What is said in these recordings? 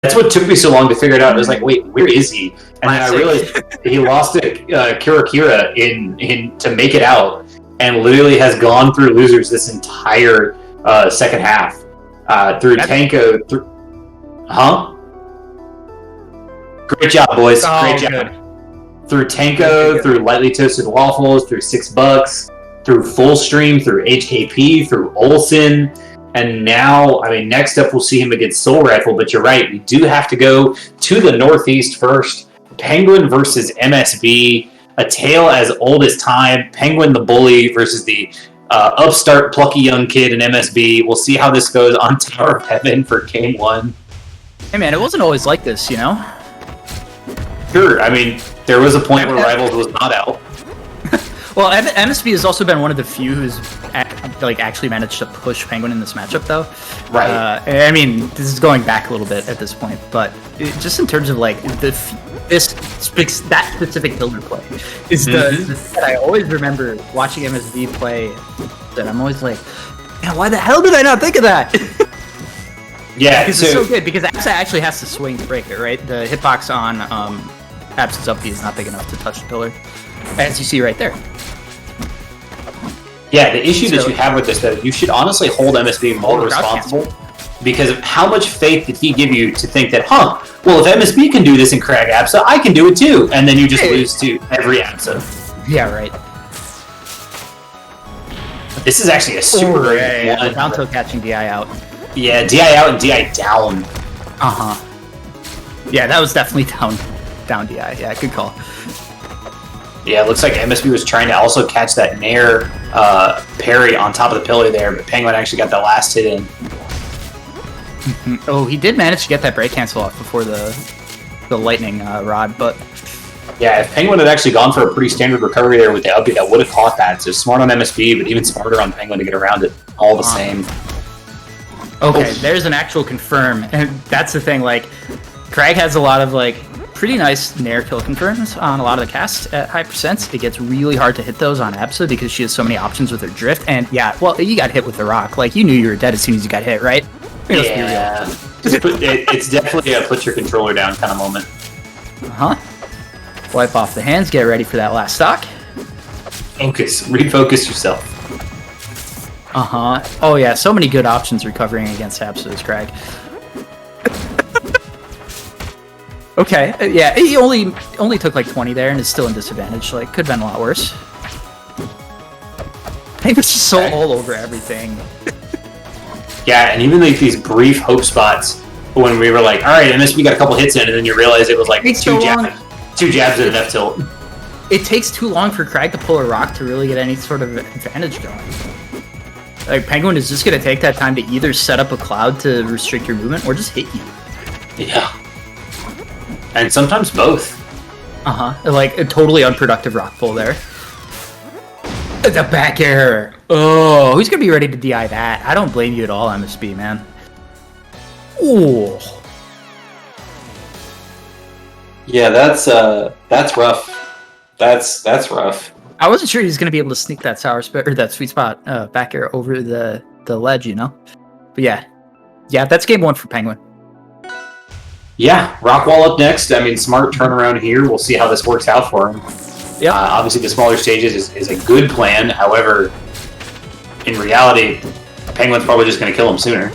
That's what took me so long to figure it out. I was like, wait, where is he? And then I realized he lost to Kira in to make it out, and literally has gone through losers this entire second half through Tanko. Great job, boys. Great job. Good. Through Tanko, through Lightly Toasted Waffles, through $6, through Full Stream, through HKP, through Olsen. And now, I mean, next up we'll see him against Soul Rifle, but you're right, we do have to go to the Northeast first. Penguin versus MSB, a tale as old as time. Penguin the bully versus the upstart plucky young kid in MSB. We'll see how this goes on Tower of Heaven for Game 1. Hey man, it wasn't always like this, you know? Sure, I mean, there was a point where Rivals was not out. Well, MSB has also been one of the few who's actually managed to push Penguin in this matchup, though. Right. I mean, this is going back a little bit at this point, but just in terms of like that specific builder play is the that I always remember watching MSB play. That I'm always like, man, why the hell did I not think of that? Yeah, because it's so good. Because Absa actually has to swing to break it, right? The hitbox on Absa's up B is not big enough to touch the pillar, as you see right there. Yeah, the issue that you have with this, though, you should honestly hold MSB more responsible because of how much faith did he give you to think that, well, if MSB can do this in Crag Absa, I can do it too. And then you just lose to every Absa. Yeah, right. This is actually a super great one. Down tilt catching DI out. Yeah, DI out and DI down. Yeah, that was definitely down DI. Yeah, good call. Yeah, it looks like MSB was trying to also catch that Nair parry on top of the pillar there, but Penguin actually got the last hit in. Oh, he did manage to get that break cancel off before the lightning rod, but... Yeah, if Penguin had actually gone for a pretty standard recovery there with the upbeat, that would have caught that. So smart on MSB, but even smarter on Penguin to get around it all the same. Okay, there's an actual confirm, and that's the thing, like, Crag has a lot of, like, pretty nice Nair kill confirms on a lot of the casts at high percents. It gets really hard to hit those on Absa because she has so many options with her drift. And yeah, well, you got hit with the rock. Like, you knew you were dead as soon as you got hit, right? Yeah. It's definitely a put your controller down kind of moment. Wipe off the hands, get ready for that last stock. Focus. Refocus yourself. Oh yeah, so many good options recovering against Absa's Crag. Okay, yeah, he only took like 20 there and is still in disadvantage. Like, could have been a lot worse. He was just so all over everything. Yeah, and even like these brief hope spots when we were like, all right, MSB got a couple hits in, and then you realize it was like two jabs at an F tilt. It takes too long for Crag to pull a rock to really get any sort of advantage going. Like, Penguin is just going to take that time to either set up a cloud to restrict your movement or just hit you. Yeah. And sometimes both. Like a totally unproductive rock pull there. The back air. Oh, who's gonna be ready to DI that? I don't blame you at all, MSB, man. Ooh. Yeah, that's rough. That's rough. I wasn't sure he was gonna be able to sneak that that sweet spot back air over the ledge, you know. But yeah, that's game 1 for Penguin. Yeah, Rockwall up next. I mean, smart turnaround here. We'll see how this works out for him. Yeah. Obviously, the smaller stages is a good plan. However, in reality, Penguin's probably just going to kill him sooner.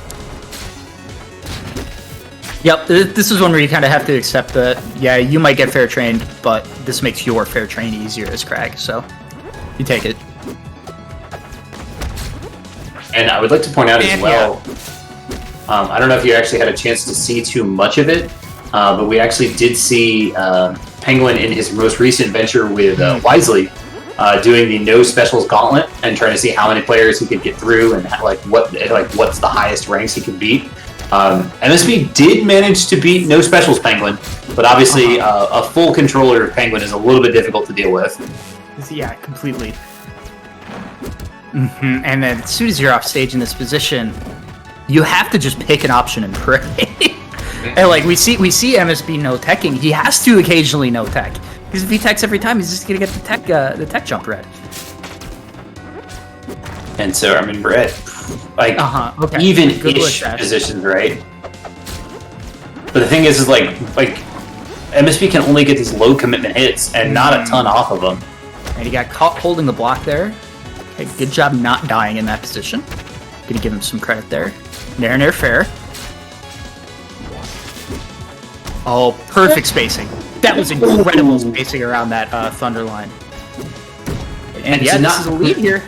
Yep, this is one where you kind of have to accept that, yeah, you might get fair trained, but this makes your fair train easier as Crag, so you take it. And I would like to point out as well, I don't know if you actually had a chance to see too much of it, but we actually did see Penguin in his most recent venture with Wisely doing the no specials gauntlet and trying to see how many players he could get through and what's the highest ranks he could beat. MSB did manage to beat no specials Penguin, but obviously a full controller of Penguin is a little bit difficult to deal with. Yeah, completely. And then as soon as you're off stage in this position, you have to just pick an option and pray. And like we see MSB no teching. He has to occasionally no tech because if he techs every time, he's just gonna get the tech jump red. And so I mean, we're at like even-ish positions, right? But the thing is like MSB can only get these low commitment hits and not a ton off of them. And he got caught holding the block there. Okay, good job not dying in that position. Gonna give him some credit there. Nair fair. Oh, perfect spacing. That was incredible spacing around that Thunder line. And yeah, this is a lead here.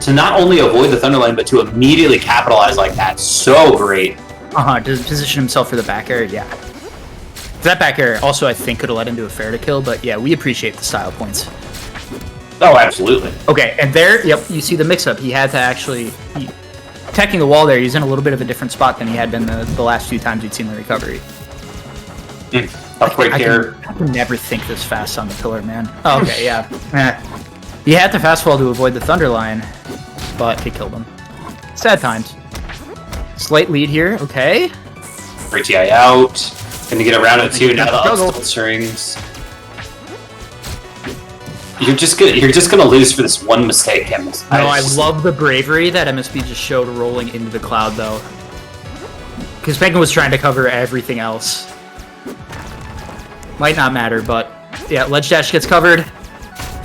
To not only avoid the Thunder line, but to immediately capitalize like that. So great. To position himself for the back air, yeah. That back air also, I think, could have led him to a fair to kill, but yeah, we appreciate the style points. Oh, absolutely. Okay, and there, yep, you see the mix-up. He had to actually... Attacking the wall there, he's in a little bit of a different spot than he had been the last few times we'd seen the recovery. Right there. I can never think this fast on the pillar, man. Oh, okay, yeah. He had to fast fall to avoid the Thunder line, but he killed him. Sad times. Slight lead here, okay. Great TI out. Gonna get around it too. Now the up strings. You're just gonna lose for this one mistake, MSB. I love the bravery that MSB just showed rolling into the cloud, though. Because Penguin was trying to cover everything else. Might not matter, but yeah, ledge dash gets covered.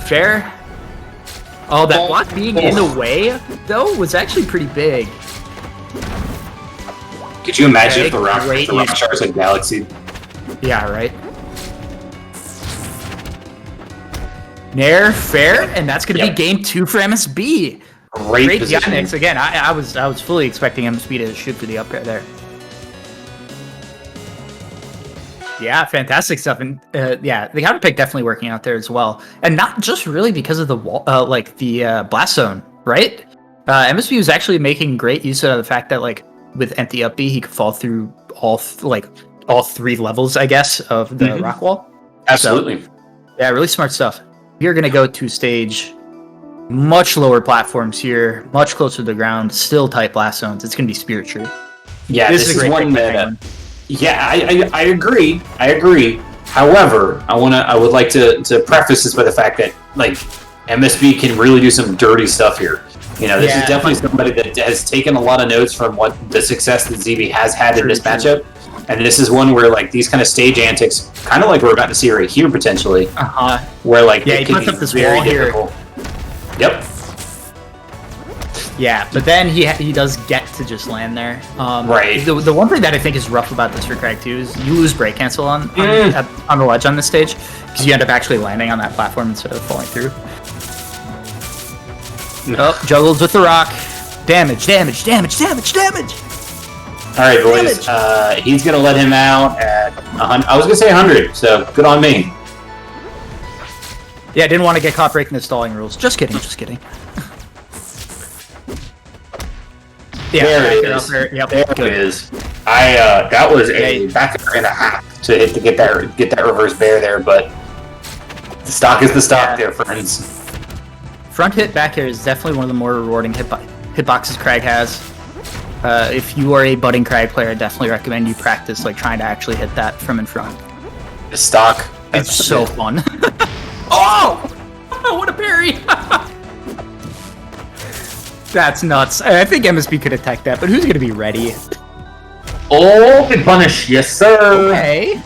Fair. Oh, that block being in the way, though, was actually pretty big. Could you imagine if the rock stars like Galaxy? Yeah, right. Nair, fair, and that's going to be game 2 for MSB. Great position. Yannick's. Again, I was fully expecting MSB to shoot for the up air there. Yeah, fantastic stuff, and yeah, the counter pick definitely working out there as well, and not just really because of the wall, the blast zone, right? MSB was actually making great use of the fact that with empty up B, he could fall through all 3 levels, I guess, of the rock wall. Absolutely. So, yeah, really smart stuff. We're gonna go to stage much lower platforms here, much closer to the ground, still tight blast zones. It's gonna be Spirit Tree. Yeah, this is one that. Yeah, I agree. However, I would like to preface this by the fact that MSB can really do some dirty stuff here. You know, this is definitely somebody that has taken a lot of notes from what the success that ZB has had in this matchup. And this is one where these kind of stage antics, kind of like we're about to see right here potentially, where it can be very difficult. Yep. Yeah, but then he does get to just land there. Right. The one thing that I think is rough about this for Craig too is you lose break cancel on the ledge on this stage because you end up actually landing on that platform instead of falling through. Oh, juggles with the rock. Damage. All right, boys. He's gonna let him out at 100. I was gonna say 100. So good on me. Yeah, didn't want to get caught breaking the stalling rules. Just kidding. Yeah, there it is. Yep. There it is. That was a back and a half to get that reverse bear there, but the stock is the stock there, friends. Front hit back air is definitely one of the more rewarding hitboxes Crag has. If you are a budding Crag player, I definitely recommend you practice trying to actually hit that from in front. The stock. It's so fun. Oh! What a parry! That's nuts. I think MSB could attack that, but who's going to be ready? Oh, good punish. Yes, sir. Okay.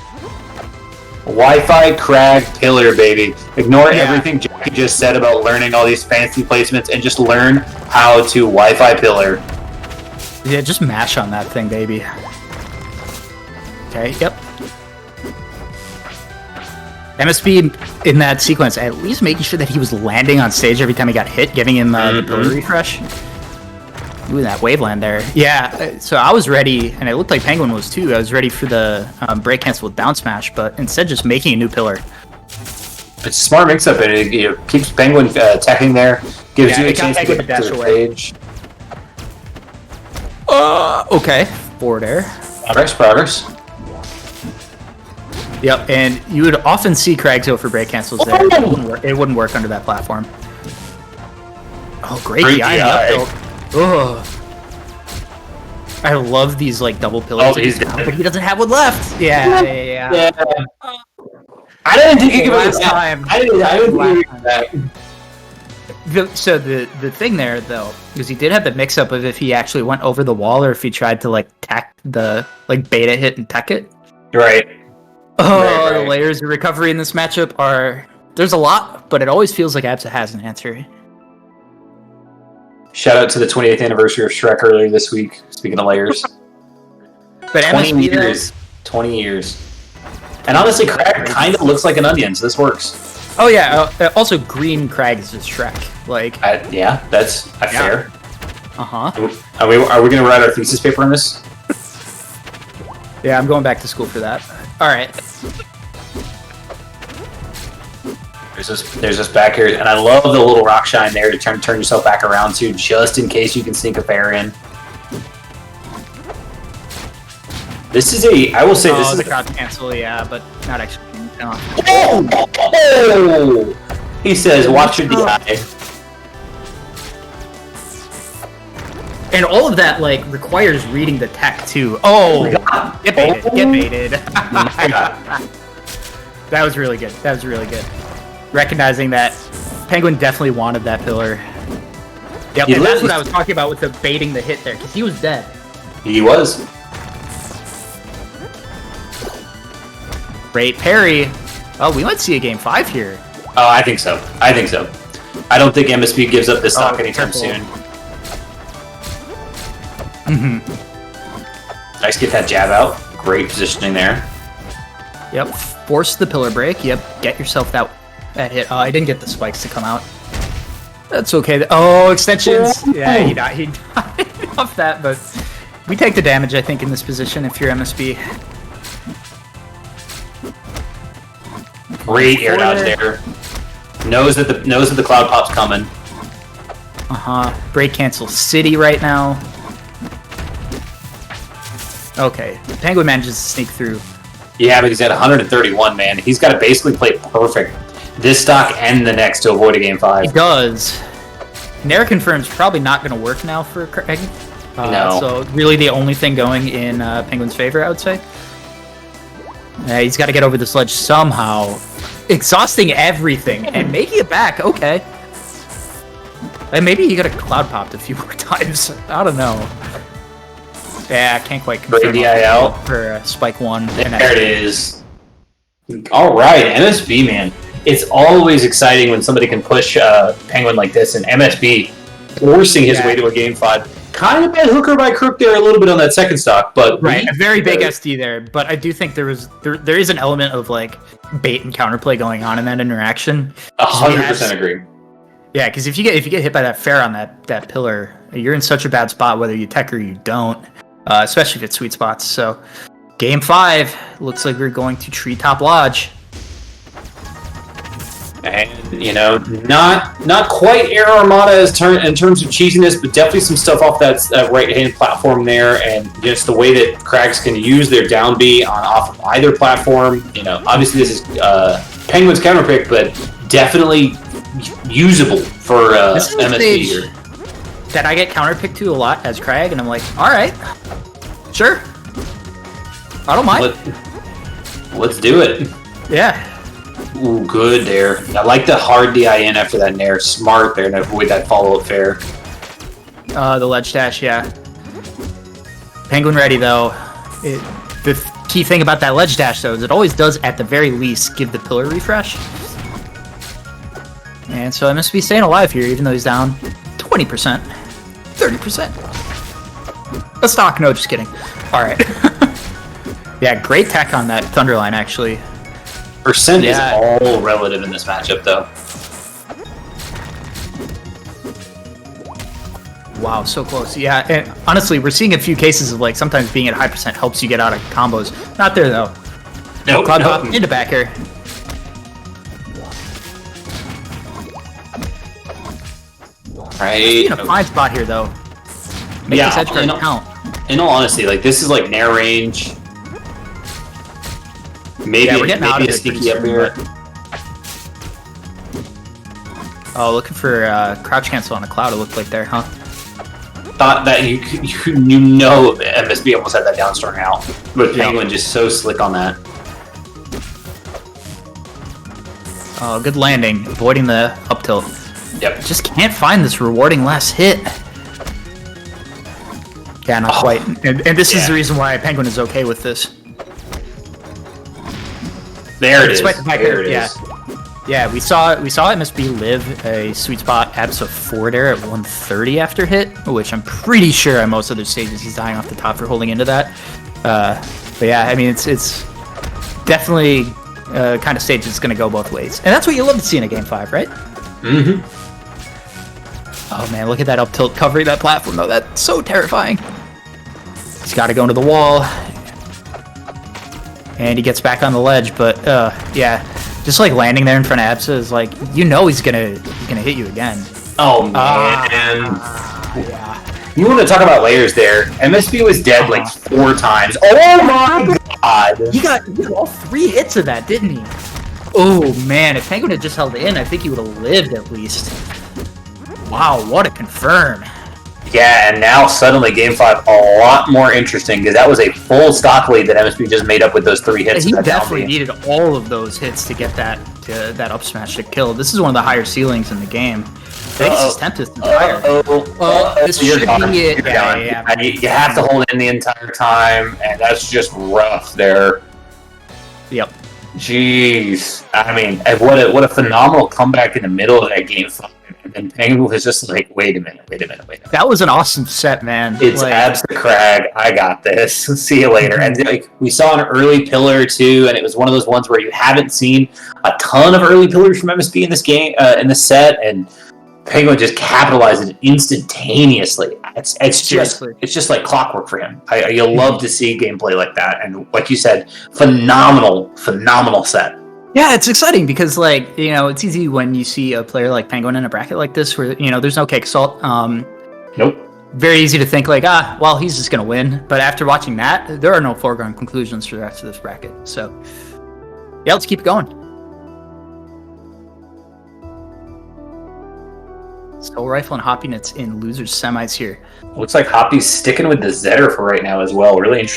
Wi-Fi Crag Pillar, baby. Ignore everything Jackie just said about learning all these fancy placements and just learn how to Wi-Fi Pillar. Yeah, just mash on that thing, baby. Okay, yep. MSB in that sequence, at least making sure that he was landing on stage every time he got hit, giving him the pillar refresh. Ooh, that waveland there. Yeah, so I was ready, and it looked like Penguin was too. I was ready for the break cancel with down smash, but instead just making a new pillar. It's a smart mix-up, and it keeps Penguin attacking there, gives you a chance to get to the stage. Okay. Forward air. Progress. Yep, and you would often see Crags go for break cancels there. It wouldn't work under that platform. Oh, great DI. Ugh. I love these double pillars. Oh, but he doesn't have one left. Yeah. I didn't think it last time. I didn't think that. So the thing there though, because he did have the mix up of if he actually went over the wall or if he tried to tack the beta hit and tech it. Right. Oh, Right. the layers of recovery in this matchup are... There's a lot, but it always feels like Absa has an answer. Shout out to the 28th anniversary of Shrek earlier this week. Speaking of layers. But 20 MSB, years. 20 years. And honestly, Crag kind of looks like an onion, so this works. Oh yeah, also green Crag is just Shrek. Like, yeah, that's fair. Uh-huh. Are we going to write our thesis paper on this? Yeah, I'm going back to school for that. Alright. There's this back here, and I love the little rock shine there to turn yourself back around to, just in case you can sneak a fair in. This is I will say this is the crouch cancel, yeah, but not actually. No. Oh! He says, watch your DI. And all of that, like, requires reading the tech, too. Oh! Get baited, get baited. My God. That was really good. That was really good. Recognizing that Penguin definitely wanted that pillar. Yep, and that's what I was talking about with the baiting the hit there, because he was dead. He was. Great parry. Oh, we might see a game 5 here. Oh, I think so. I don't think MSB gives up this stock anytime soon. Nice, get that jab out. Great positioning there. Yep, force the pillar break. Yep, get yourself that hit. I didn't get the spikes to come out. That's okay. Oh, extensions. Yeah, he died off that, but we take the damage, I think, in this position if you're MSB. Great air dodge there. Knows that the cloud pop's coming. Break cancel city right now. Okay, Penguin manages to sneak through. Yeah, but he's at 131, man. He's got to basically play perfect this stock and the next to avoid a game 5. He does. Nair confirms probably not going to work now for Craig. No. So really the only thing going in Penguin's favor, I would say. He's got to get over this ledge somehow. Exhausting everything and making it back. Okay. And maybe he got a cloud popped a few more times. I don't know. Yeah, I can't quite confirm DIL for Spike 1. There it is. All right, MSB, man. It's always exciting when somebody can push Penguin like this, and MSB forcing his way to a game 5. Kind of bad hooker by Crook there a little bit on that second stock, but right, a very big SD there. But I do think there is an element of like bait and counterplay going on in that interaction. 100% agree. Yeah, because if you get hit by that fair on that pillar, you're in such a bad spot whether you tech or you don't. Especially if it's sweet spots. So, game 5 looks like we're going to Treetop Lodge. And not quite Air Armada in terms of cheesiness, but definitely some stuff off that right hand platform there, and just the way that Crags can use their down B off of either platform. Obviously this is Penguin's counter pick, but definitely usable for MSB here. That I get counterpicked to a lot as Crag, and I'm like, all right, sure, I don't mind. Let's do it. Yeah. Ooh, good there. I like the hard DIN after that nair. Smart there to avoid that follow-up fair. The ledge dash, yeah. Penguin ready, though. The key thing about that ledge dash, though, is it always does, at the very least, give the pillar refresh. And so MSB staying alive here, even though he's down 20%. 30%. A stock, no, just kidding. Alright. Yeah, great tech on that Thunderline, actually. Percent is all relative in this matchup, though. Wow, so close. Yeah, and honestly, we're seeing a few cases of like sometimes being at high percent helps you get out of combos. Not there though. No, Cloud hop into back air. Right. In a fine spot here though. Make this edge guard count. In all honesty, like this is like nair range. Maybe we're getting out of a it sneaky up here. Oh, looking for crouch cancel on a cloud. It looked like there, huh? Thought that you know MSB almost had that down strung out, but Penguin just so slick on that. Oh, good landing, avoiding the up tilt. Yep. Just can't find this rewarding last hit. Yeah, not quite. And this is the reason why Penguin is okay with this. There it is. Despite the fact There that, it yeah. is. Yeah, we saw MSB live a sweet spot abs of 4 there at 130 after hit, which I'm pretty sure on most other stages he's dying off the top for holding into that. But yeah, I mean, it's definitely kind of stage that's going to go both ways. And that's what you love to see in a Game 5, right? Mm-hmm. Oh man, look at that up tilt covering that platform though. That's so terrifying. He's got to go into the wall. And he gets back on the ledge, but yeah. Just like landing there in front of Absa is like, you know he's gonna hit you again. Oh man. Yeah. You want to talk about layers there. MSB was dead like 4 times. Oh my god! He got all 3 hits of that, didn't he? Oh man, if Penguin had just held in, I think he would have lived at least. Wow, what a confirm. Yeah, and now suddenly Game 5 a lot more interesting because that was a full stock lead that MSB just made up with those 3 hits. He definitely needed all of those hits to get that up smash to kill. This is one of the higher ceilings in the game. I think his temp is higher. This should be it. Yeah. You have to hold in the entire time, and that's just rough there. Yep. Jeez. I mean, what a phenomenal comeback in the middle of that Game 5. And Penguin was just like, wait a minute. That was an awesome set, man. It's abs to Crag. I got this. See you later. And like we saw an early pillar too, and it was one of those ones where you haven't seen a ton of early pillars from MSB in this game, in this set, and Penguin just capitalized it instantaneously. It's just like clockwork for him. You love to see gameplay like that, and like you said, phenomenal set. Yeah, it's exciting because, like, you know, it's easy when you see a player like Penguin in a bracket like this where, you know, there's no cake salt. Nope. Very easy to think, like, well, he's just going to win. But after watching that, there are no foregone conclusions for the rest of this bracket. So, yeah, let's keep it going. Soul Rifle and Hoppy Nuts in losers semis here. Looks like Hoppy's sticking with the Zetter for right now as well. Really interesting.